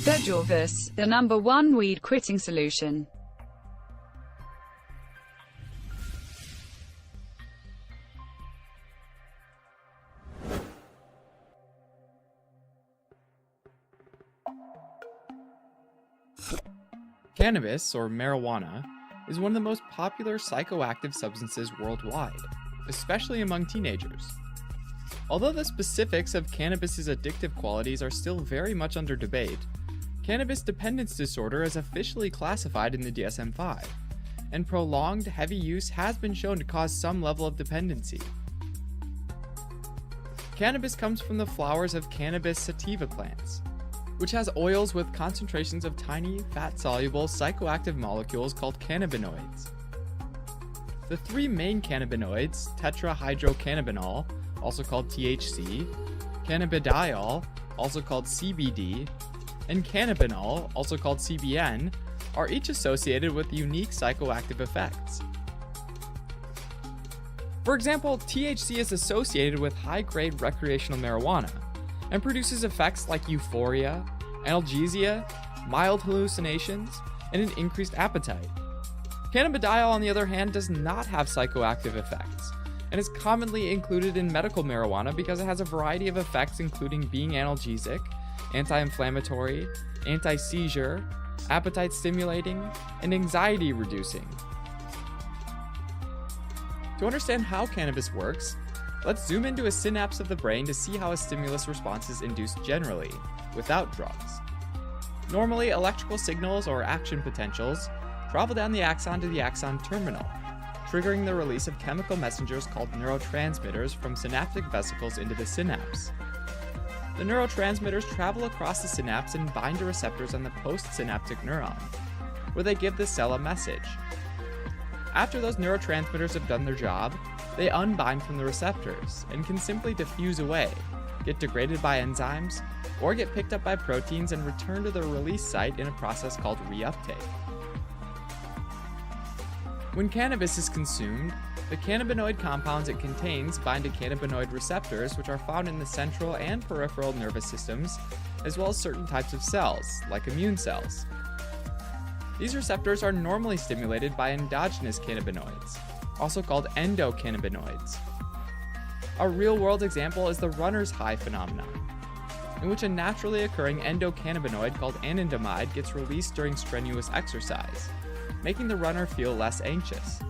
Veg Orbis, the #1 weed quitting solution. Cannabis, or marijuana, is one of the most popular psychoactive substances worldwide, especially among teenagers. Although the specifics of cannabis's addictive qualities are still very much under debate, cannabis dependence disorder is officially classified in the DSM-5, and prolonged heavy use has been shown to cause some level of dependency. Cannabis comes from the flowers of Cannabis sativa plants, which has oils with concentrations of tiny, fat-soluble psychoactive molecules called cannabinoids. The three main cannabinoids, tetrahydrocannabinol, also called THC, cannabidiol, also called CBD, and cannabinol, also called CBN, are each associated with unique psychoactive effects. For example, THC is associated with high-grade recreational marijuana, and produces effects like euphoria, analgesia, mild hallucinations, and an increased appetite. Cannabidiol, on the other hand, does not have psychoactive effects, and is commonly included in medical marijuana because it has a variety of effects including being analgesic, anti-inflammatory, anti-seizure, appetite stimulating, and anxiety reducing. To understand how cannabis works, let's zoom into a synapse of the brain to see how a stimulus response is induced generally, without drugs. Normally, electrical signals or action potentials travel down the axon to the axon terminal, triggering the release of chemical messengers called neurotransmitters from synaptic vesicles into the synapse. The neurotransmitters travel across the synapse and bind to receptors on the postsynaptic neuron, where they give the cell a message. After those neurotransmitters have done their job, they unbind from the receptors and can simply diffuse away, get degraded by enzymes, or get picked up by proteins and return to their release site in a process called reuptake. When cannabis is consumed, the cannabinoid compounds it contains bind to cannabinoid receptors, which are found in the central and peripheral nervous systems, as well as certain types of cells, like immune cells. These receptors are normally stimulated by endogenous cannabinoids, also called endocannabinoids. A real-world example is the runner's high phenomenon, in which a naturally occurring endocannabinoid called anandamide gets released during strenuous exercise, making the runner feel less anxious.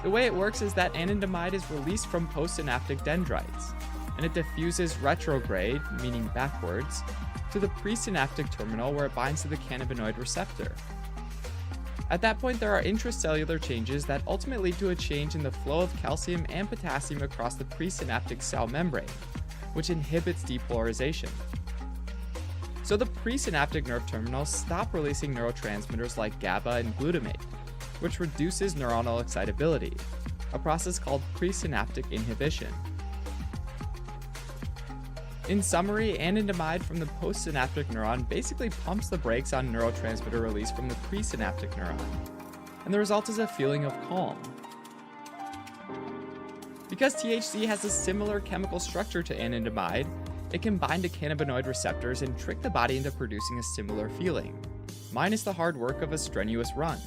The way it works is that anandamide is released from postsynaptic dendrites, and it diffuses retrograde, meaning backwards, to the presynaptic terminal where it binds to the cannabinoid receptor. At that point, there are intracellular changes that ultimately lead to a change in the flow of calcium and potassium across the presynaptic cell membrane, which inhibits depolarization. So the presynaptic nerve terminals stop releasing neurotransmitters like GABA and glutamate, which reduces neuronal excitability, a process called presynaptic inhibition. In summary, anandamide from the postsynaptic neuron basically pumps the brakes on neurotransmitter release from the presynaptic neuron, and the result is a feeling of calm. Because THC has a similar chemical structure to anandamide, it can bind to cannabinoid receptors and trick the body into producing a similar feeling, minus the hard work of a strenuous run.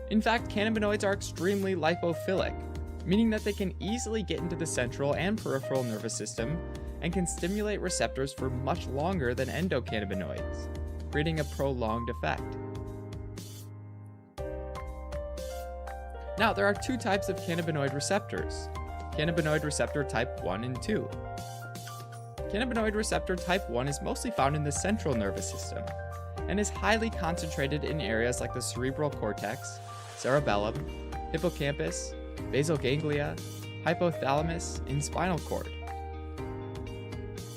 In fact, cannabinoids are extremely lipophilic, meaning that they can easily get into the central and peripheral nervous system and can stimulate receptors for much longer than endocannabinoids, creating a prolonged effect. Now, there are two types of cannabinoid receptors, cannabinoid receptor type 1 and 2. Cannabinoid receptor type 1 is mostly found in the central nervous system and is highly concentrated in areas like the cerebral cortex, cerebellum, hippocampus, basal ganglia, hypothalamus, and spinal cord.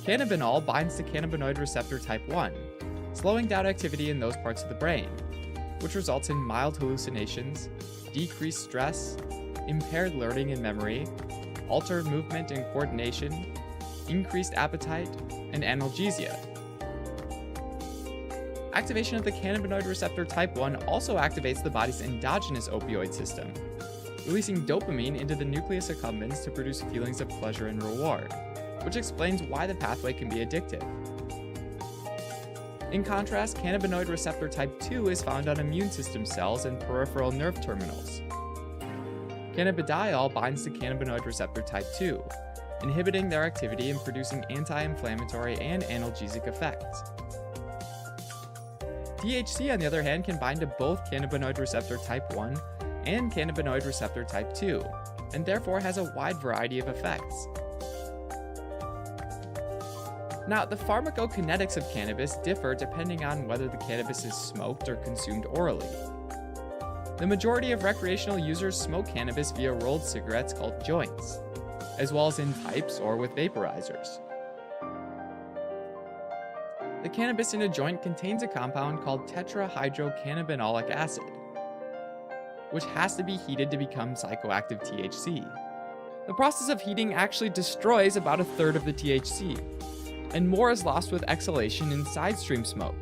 Cannabinol binds to cannabinoid receptor type 1, slowing down activity in those parts of the brain, which results in mild hallucinations, decreased stress, impaired learning and memory, altered movement and coordination, increased appetite, and analgesia. Activation of the cannabinoid receptor type 1 also activates the body's endogenous opioid system, releasing dopamine into the nucleus accumbens to produce feelings of pleasure and reward, which explains why the pathway can be addictive. In contrast, cannabinoid receptor type 2 is found on immune system cells and peripheral nerve terminals. Cannabidiol binds to cannabinoid receptor type 2, inhibiting their activity and producing anti-inflammatory and analgesic effects. THC, on the other hand, can bind to both cannabinoid receptor type 1 and cannabinoid receptor type 2, and therefore has a wide variety of effects. Now, the pharmacokinetics of cannabis differ depending on whether the cannabis is smoked or consumed orally. The majority of recreational users smoke cannabis via rolled cigarettes called joints, as well as in pipes or with vaporizers. The cannabis in a joint contains a compound called tetrahydrocannabinolic acid, which has to be heated to become psychoactive THC. The process of heating actually destroys about a third of the THC, and more is lost with exhalation in side stream smoke,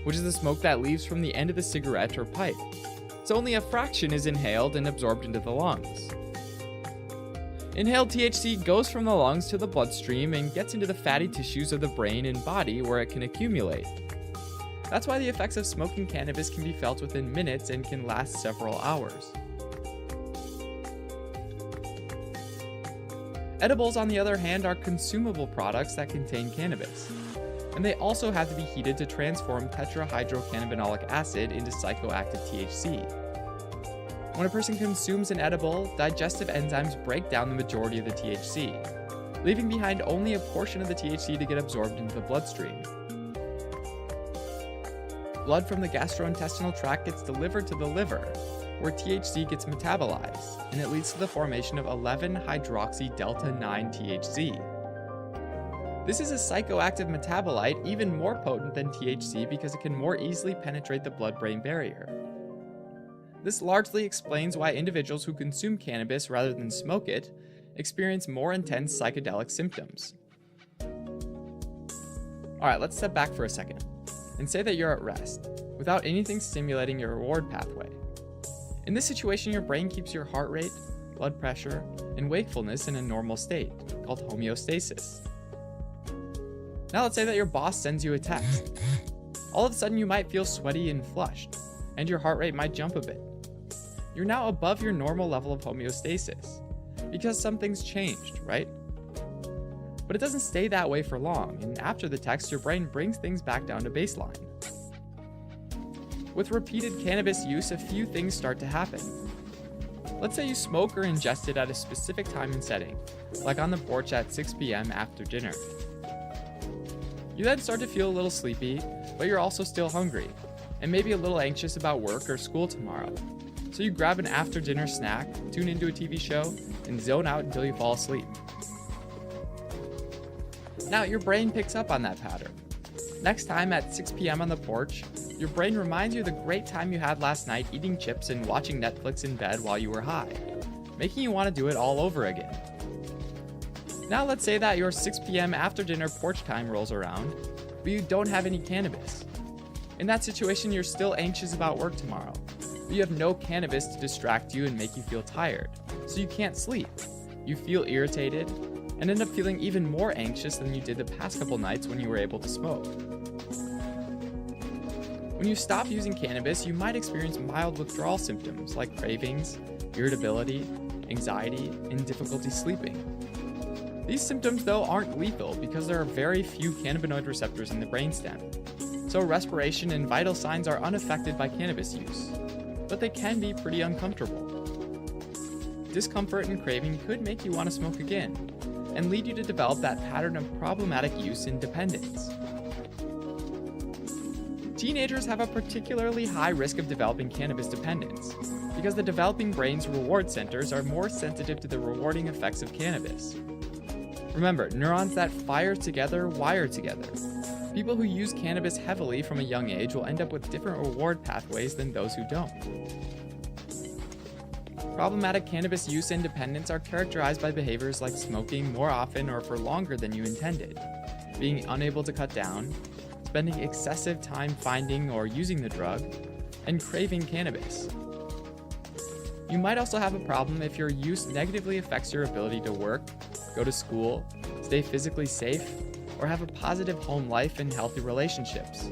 which is the smoke that leaves from the end of the cigarette or pipe. So only a fraction is inhaled and absorbed into the lungs. Inhaled THC goes from the lungs to the bloodstream and gets into the fatty tissues of the brain and body where it can accumulate. That's why the effects of smoking cannabis can be felt within minutes and can last several hours. Edibles, on the other hand, are consumable products that contain cannabis, and they also have to be heated to transform tetrahydrocannabinolic acid into psychoactive THC. When a person consumes an edible, digestive enzymes break down the majority of the THC, leaving behind only a portion of the THC to get absorbed into the bloodstream. Blood from the gastrointestinal tract gets delivered to the liver, where THC gets metabolized, and it leads to the formation of 11-hydroxy-delta-9 THC. This is a psychoactive metabolite even more potent than THC because it can more easily penetrate the blood-brain barrier. This largely explains why individuals who consume cannabis rather than smoke it experience more intense psychedelic symptoms. Alright, let's step back for a second and say that you're at rest, without anything stimulating your reward pathway. In this situation, your brain keeps your heart rate, blood pressure, and wakefulness in a normal state, called homeostasis. Now let's say that your boss sends you a text. All of a sudden you might feel sweaty and flushed, and your heart rate might jump a bit. You're now above your normal level of homeostasis, because something's changed, right? But it doesn't stay that way for long, and after the text, your brain brings things back down to baseline. With repeated cannabis use, a few things start to happen. Let's say you smoke or ingest it at a specific time and setting, like on the porch at 6 p.m. after dinner. You then start to feel a little sleepy, but you're also still hungry, and maybe a little anxious about work or school tomorrow. So you grab an after-dinner snack, tune into a TV show, and zone out until you fall asleep. Now, your brain picks up on that pattern. Next time at 6 p.m. on the porch, your brain reminds you of the great time you had last night eating chips and watching Netflix in bed while you were high, making you want to do it all over again. Now let's say that your 6 p.m. after dinner porch time rolls around, but you don't have any cannabis. In that situation, you're still anxious about work tomorrow, but you have no cannabis to distract you and make you feel tired, so you can't sleep. You feel irritated, and end up feeling even more anxious than you did the past couple nights when you were able to smoke. When you stop using cannabis, you might experience mild withdrawal symptoms like cravings, irritability, anxiety, and difficulty sleeping. These symptoms, though, aren't lethal because there are very few cannabinoid receptors in the brainstem, so respiration and vital signs are unaffected by cannabis use, but they can be pretty uncomfortable. Discomfort and craving could make you want to smoke again, and lead you to develop that pattern of problematic use and dependence. Teenagers have a particularly high risk of developing cannabis dependence because the developing brain's reward centers are more sensitive to the rewarding effects of cannabis. Remember, neurons that fire together wire together. People who use cannabis heavily from a young age will end up with different reward pathways than those who don't. Problematic cannabis use and dependence are characterized by behaviors like smoking more often or for longer than you intended, being unable to cut down, spending excessive time finding or using the drug, and craving cannabis. You might also have a problem if your use negatively affects your ability to work, go to school, stay physically safe, or have a positive home life and healthy relationships.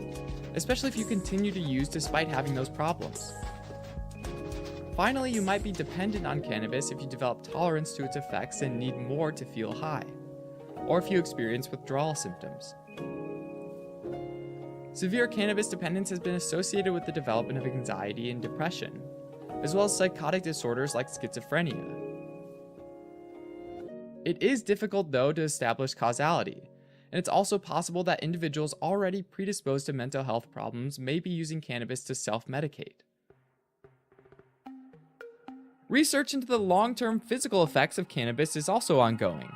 especially if you continue to use despite having those problems. Finally, you might be dependent on cannabis if you develop tolerance to its effects and need more to feel high, or if you experience withdrawal symptoms. Severe cannabis dependence has been associated with the development of anxiety and depression, as well as psychotic disorders like schizophrenia. It is difficult, though, to establish causality, and it's also possible that individuals already predisposed to mental health problems may be using cannabis to self-medicate. Research into the long-term physical effects of cannabis is also ongoing,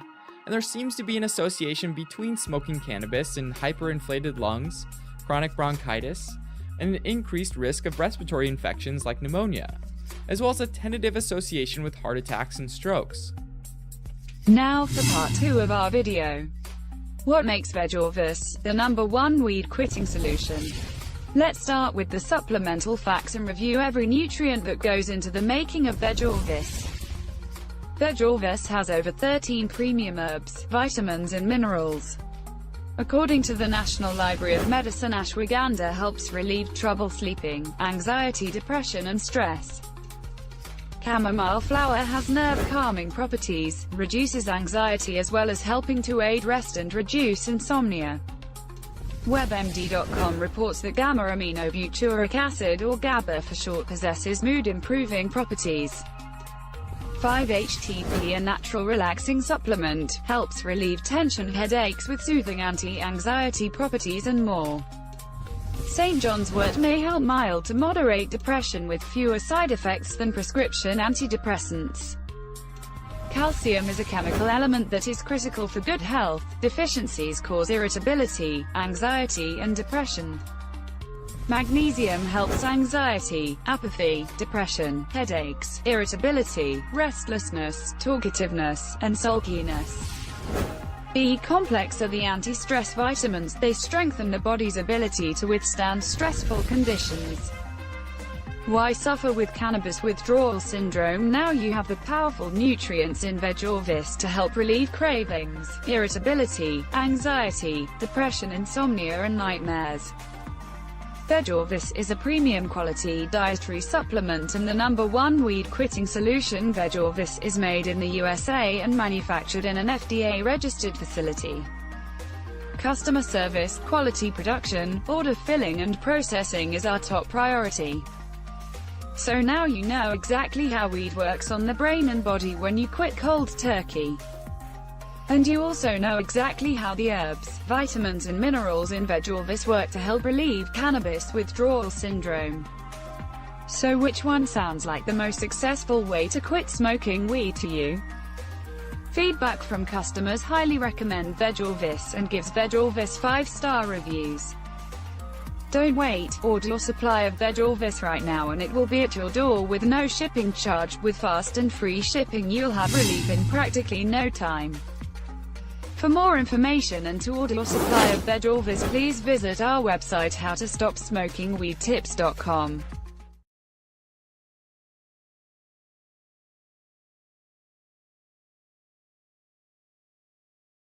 and there seems to be an association between smoking cannabis and hyperinflated lungs, chronic bronchitis, and an increased risk of respiratory infections like pneumonia, as well as a tentative association with heart attacks and strokes. Now for part 2 of our video. What makes Veg Orbis the #1 weed quitting solution? Let's start with the supplemental facts and review every nutrient that goes into the making of Veg Orbis. Veg Orbis has over 13 premium herbs, vitamins and minerals. According to the National Library of Medicine, ashwagandha helps relieve trouble sleeping, anxiety, depression and stress. Chamomile flower has nerve-calming properties, reduces anxiety as well as helping to aid rest and reduce insomnia. WebMD.com reports that gamma-aminobutyric acid, or GABA for short, possesses mood-improving properties. 5-HTP, a natural relaxing supplement, helps relieve tension, headaches with soothing anti-anxiety properties and more. St. John's wort may help mild to moderate depression with fewer side effects than prescription antidepressants. Calcium is a chemical element that is critical for good health. Deficiencies cause irritability, anxiety and depression. Magnesium helps anxiety, apathy, depression, headaches, irritability, restlessness, talkativeness, and sulkiness. B-complex are the anti-stress vitamins. They strengthen the body's ability to withstand stressful conditions. Why suffer with cannabis withdrawal syndrome? Now you have the powerful nutrients in Veg Orbis to help relieve cravings, irritability, anxiety, depression, insomnia and nightmares. Veg Orbis is a premium quality dietary supplement and the #1 weed quitting solution. Veg Orbis is made in the USA and manufactured in an FDA-registered facility. Customer service, quality production, order filling and processing is our top priority. So now you know exactly how weed works on the brain and body when you quit cold turkey. And you also know exactly how the herbs, vitamins and minerals in Veg Orbis work to help relieve cannabis withdrawal syndrome. So which one sounds like the most successful way to quit smoking weed to you? Feedback from customers highly recommend Veg Orbis and gives Veg Orbis 5-star reviews. Don't wait, order your supply of Veg Orbis right now and it will be at your door with no shipping charge. With fast and free shipping you'll have relief in practically no time. For more information and to order your supply of Veg Orbis, please visit our website howtostopsmokingweedtips.com.